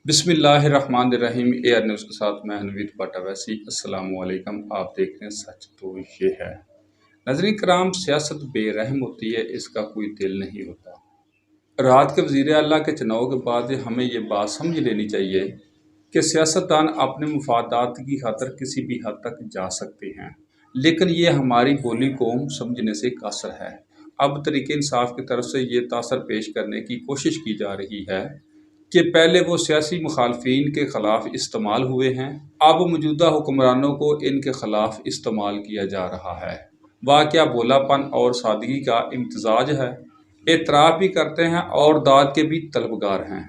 बिस्मिल्लाहिर्रहमानिर्रहीम। Air news के साथ मैं हनवीद बाटा वैसी। अस्सलाम वालेकुम। आप देख रहे हैं सच तो ये है। नाज़रीन कराम, सियासत बेरहम होती है, इसका कोई दिल नहीं होता। रात के वज़ीर आला के चुनाव के बाद हमें ये बात समझ लेनी चाहिए कि सियासतदान अपने मुफादात की खातिर किसी भी हद तक जा सकते हैं, लेकिन ये हमारी बोली कौम समझने से कासर है। अब तरीके इंसाफ की तरफ से ये तासर पेश करने की कोशिश की जा रही है कि पहले वो सियासी मुखालफिन के ख़िलाफ़ इस्तेमाल हुए हैं, अब मौजूदा हुक्मरानों को इनके ख़िलाफ़ इस्तेमाल किया जा रहा है। वाह क्या भोलापन और सादगी का इम्तजाज है। एतराफ़ भी करते हैं और दाद के भी तलबगार हैं।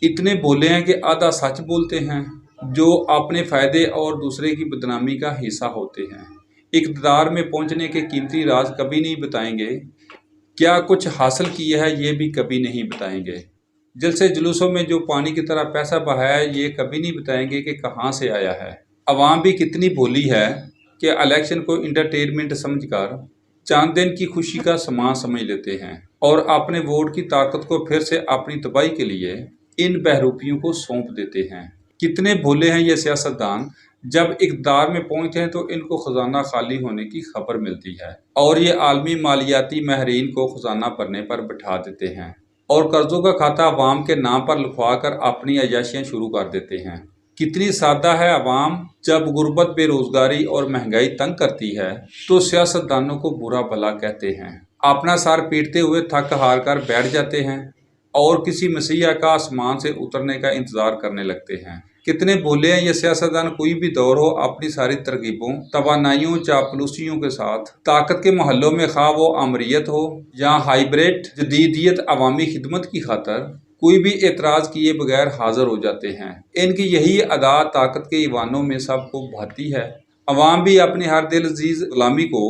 इतने भोले हैं कि आधा सच बोलते हैं, जो अपने फ़ायदे और दूसरे की बदनामी का हिस्सा होते हैं। इक़्तिदार में पहुँचने के कीमती राज कभी नहीं बताएंगे, क्या कुछ हासिल किया है ये भी कभी नहीं बताएंगे। जलसे जुलूसों में जो पानी की तरह पैसा बहाया है ये कभी नहीं बताएंगे कि कहाँ से आया है। अवाम भी कितनी भोली है कि इलेक्शन को इंटरटेनमेंट समझकर चांद दिन की खुशी का सामान समझ लेते हैं और अपने वोट की ताकत को फिर से अपनी तबाही के लिए इन बहरूपियों को सौंप देते हैं। कितने भोले हैं ये सियासतदान, जब इक़्तिदार में पहुंचते हैं तो इनको खजाना खाली होने की खबर मिलती है और ये आलमी मालियाती माहिरीन को खजाना भरने पर बिठा देते हैं और कर्जों का खाता अवाम के नाम पर लिखवा कर अपनी अयाशियाँ शुरू कर देते हैं। कितनी सादा है अवाम, जब गुर्बत, बेरोजगारी और महंगाई तंग करती है तो सियासतदानों को बुरा भला कहते हैं, अपना सर पीटते हुए थक हार कर बैठ जाते हैं और किसी मसीहा का आसमान से उतरने का इंतजार करने लगते हैं। कितने भोले हैं ये सियासतदान, कोई भी दौर हो अपनी सारी तरकीबों, तवानाइयों, चापलूसियों के साथ ताकत के महलों में खा वो अमरीत हो या हाइब्रिड जदीदियत अवामी खिदमत की खातर कोई भी एतराज़ किए बगैर हाजिर हो जाते हैं। इनकी यही अदा ताकत के ईवानों में सबको भाती है। अवाम भी अपने हर दिल अजीज गुलामी को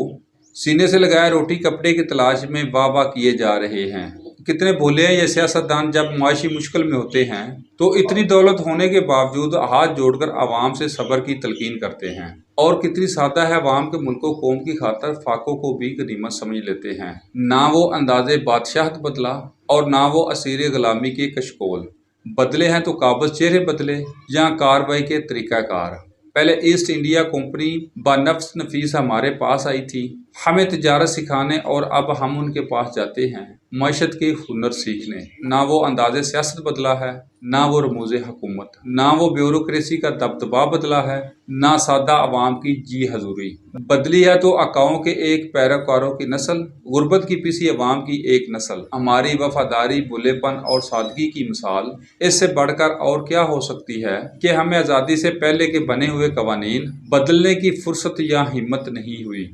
सीने से लगाए रोटी कपड़े की तलाश में वाह वाह किए जा रहे हैं। कितने भोले हैं ये सियासतदान, जब माशी मुश्किल में होते हैं तो इतनी दौलत होने के बावजूद हाथ जोड़कर आवाम से सब्र की तलकीन करते हैं। और कितनी सादा है अवाम के मुल्को कौम की खातर फाकों को भी गनीमत समझ लेते हैं। ना वो अंदाजे बादशाहत बदला और ना वो असीर गुलामी के कशकोल बदले हैं, तो काबज चेहरे बदले या कार्रवाई के तरीक़ाकार। पहले ईस्ट इंडिया कंपनी बानफ्स नफीस हमारे पास आई थी, हमें तिजारत सिखाने, और अब हम उनके पास जाते हैं मईशत के हुनर सीखने। ना वो अंदाज़े सियासत बदला है, ना वो रमूज़े हुकूमत, ना वो ब्यूरोक्रेसी का दबदबा बदला है, ना सादा अवाम की जी हजूरी बदली है, तो अकाओं के एक पैरोकारों की नस्ल, गुर्बत की पिसी अवाम की एक नस्ल। हमारी वफादारी, भुलेपन और सादगी की मिसाल इससे बढ़कर और क्या हो सकती है कि हमें आज़ादी से पहले के बने हुए कवानीन बदलने की फुर्सत या हिम्मत नहीं हुई।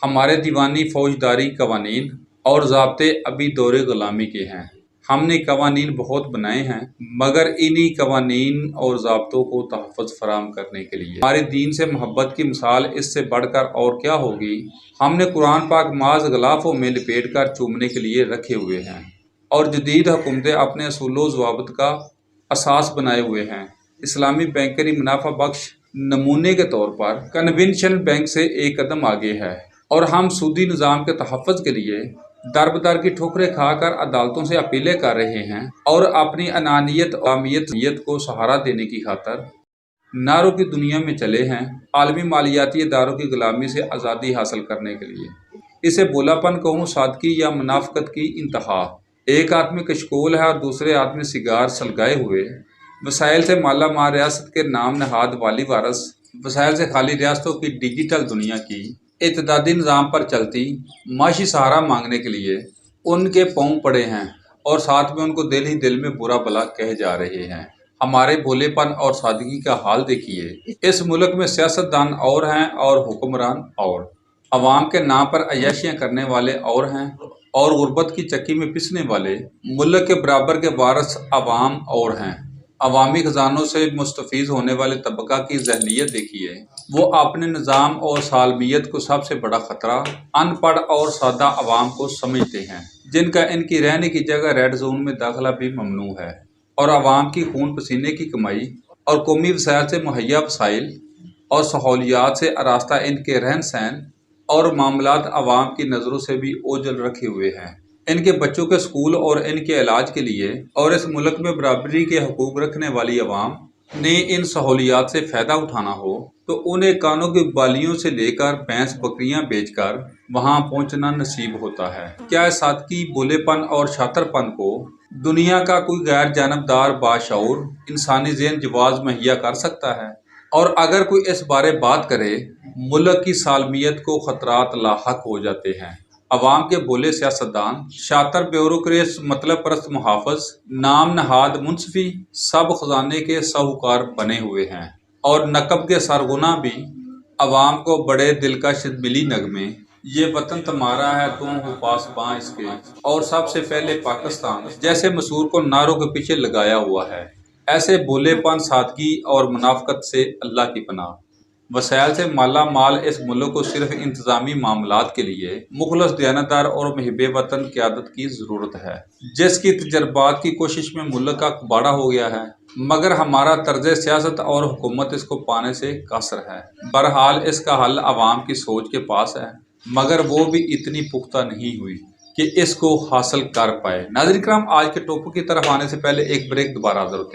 हमारे दीवानी फौजदारी कवानीन और ज़ाब्ते अभी दौरे गुलामी के हैं। हमने कवानीन बहुत बनाए हैं, मगर इन्हीं कवानीन और ज़ाब्तों को तहफ़्फ़ुज़ फराहम करने के लिए हमारे दीन से मोहब्बत की मिसाल इससे बढ़कर और क्या होगी। हमने कुरान पाक माज गलाफ़ों में लपेट कर चूमने के लिए रखे हुए हैं और जदीद हुकूमतें अपने असूलों ज़वाबित का असास बनाए हुए हैं। इस्लामी बैंकरी मुनाफा बख्श नमूने के तौर पर कन्वेंशनल बैंक से एक कदम आगे है और हम सूदी निज़ाम के तहफ़्फ़ुज़ के लिए दर बदर की ठोकरें खाकर अदालतों से अपीलें कर रहे हैं और अपनी अनानियत अमीयत को सहारा देने की खातर नारों की दुनिया में चले हैं, आलमी मालियाती इदारों की गुलामी से आज़ादी हासिल करने के लिए। इसे भोलापन कहूँ, सादगी या मुनाफ़कत की इंतहा। एक हाथ में कशकोल है और दूसरे हाथ में सिगार सलगाए हुए वसाइल से माला माल रियासत के नाम नहाद वाली वारस, वसाइल से खाली रियासतों की डिजिटल दुनिया की इत्तेदादी निज़ाम पर चलती माशी सहारा मांगने के लिए उनके पाँव पड़े हैं और साथ में उनको दिल ही दिल में बुरा भला कहे जा रहे हैं। हमारे भोलेपन और सादगी का हाल देखिए। इस मुल्क में सियासतदान और हैं और हुक्मरान और अवाम के नाम पर अय्याशियाँ करने वाले और हैं और गुर्बत की चक्की में पिसने वाले मुल्क के बराबर के वारस अवाम और हैं। अवामी खजानों से मुस्तफ़ीज़ होने वाले तबका की ज़हनियत देखिए। वो अपने निज़ाम और सालमियत को सबसे बड़ा ख़तरा अनपढ़ और सादा अवाम को समझते हैं, जिनका इनकी रहने की जगह रेड जोन में दाखिला भी ममनू है और अवाम की खून पसीने की कमाई और कौमी वसाइल से मुहैया वसाइल और सहूलियात से आरास्ता इनके रहन सहन और मामलात अवाम की नज़रों से भी ओझल रखे हुए हैं। ان کے بچوں کے اسکول اور ان کے علاج کے لیے اور اس ملک میں برابری کے حقوق رکھنے والی عوام نے ان سہولیات سے فائدہ اٹھانا ہو تو انہیں کانوں کی بالیوں سے لے کر بھینس بکریاں بیچ کر وہاں پہنچنا نصیب ہوتا ہے۔ کیا اس سادگی، بولے پن اور شاطر پن کو دنیا کا کوئی غیر جانبدار باشعور انسانی ذہن جواز مہیا کر سکتا ہے؟ اور اگر کوئی اس بارے بات کرے، ملک کی سالمیت کو خطرات لاحق ہو جاتے ہیں۔ عوام کے بولے سیاستدان، شاطر بیوروکریٹس، مطلب پرست محافظ، نام نہاد منصفی سب خزانے کے ساہوکار بنے ہوئے ہیں، اور نقب کے سرغنہ بھی عوام کو بڑے دلکش ملی نغمے، یہ وطن تمہارا ہے تم ہو پاسباں اس کے، اور سب سے پہلے پاکستان جیسے مسور کو نعروں کے پیچھے لگایا ہوا ہے۔ ایسے بولے پن، سادگی اور منافقت سے اللہ کی پناہ۔ وسائل سے مالا مال اس ملک کو صرف انتظامی معاملات کے لیے مخلص، دیانتدار اور محب وطن قیادت کی ضرورت ہے، جس کی تجربات کی کوشش میں ملک کا کباڑہ ہو گیا ہے، مگر ہمارا طرز سیاست اور حکومت اس کو پانے سے قاصر ہے۔ بہرحال اس کا حل عوام کی سوچ کے پاس ہے، مگر وہ بھی اتنی پختہ نہیں ہوئی کہ اس کو حاصل کر پائے۔ ناظرین کرام، آج کے ٹاپک کی طرف آنے سے پہلے ایک بریک، دوبارہ حاضر ہوتے ہیں۔